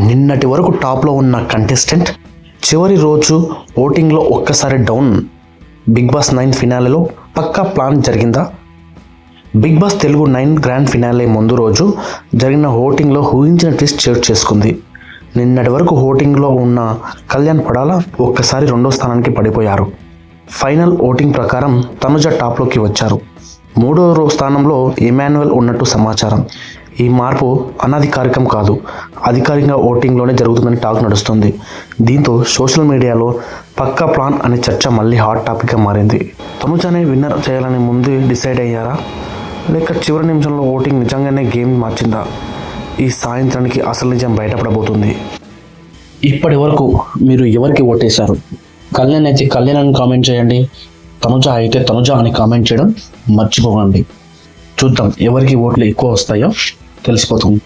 నిన్నటి వరకు టాప్లో ఉన్న కంటెస్టెంట్ చివరి రోజు ఓటింగ్లో ఒక్కసారి డౌన్. బిగ్ బాస్ 9 ఫినాలేలో పక్కా ప్లాన్ జరిగిందా? Big boss Telugu 9 grand finale ముందు రోజు జరిగిన ఓటింగ్లో ఊహించిన ట్విస్ట్ చోటు చేసుకుంది. నిన్నటి వరకు ఓటింగ్లో ఉన్న కళ్యాణ్ పడాల ఒక్కసారి 2వ స్థానానికి పడిపోయారు. ఫైనల్ ఓటింగ్ ప్రకారం తనుజ టాప్లోకి వచ్చారు. 3వ స్థానంలో ఇమాన్యుయల్ ఉన్నట్టు సమాచారం. ఈ మార్పు అనధికారికం కాదు, అధికారికంగా ఓటింగ్లోనే జరుగుతుందని టాక్ నడుస్తుంది. దీంతో సోషల్ మీడియాలో పక్కా ప్లాన్ అనే చర్చ మళ్ళీ హాట్ టాపిక్గా మారింది. తనుజనే విన్నర్ చేయాలని ముందే డిసైడ్ అయ్యారా, లేక చివరి నిమిషంలో ఓటింగ్ నిజంగానే గేమ్ మార్చిందా? ఈ సాయంత్రానికి అసలు నిజం బయటపడబోతుంది. ఇప్పటి వరకు మీరు ఎవరికి ఓటేశారు? కళ్యాణ్ అయితే కళ్యాణ్ అని కామెంట్ చేయండి, తనుజ అయితే తనుజ అని కామెంట్ చేయడం మర్చిపోకండి. చూద్దాం ఎవరికి ఓట్లు ఎక్కువ వస్తాయో తెలిసిపోతుంది.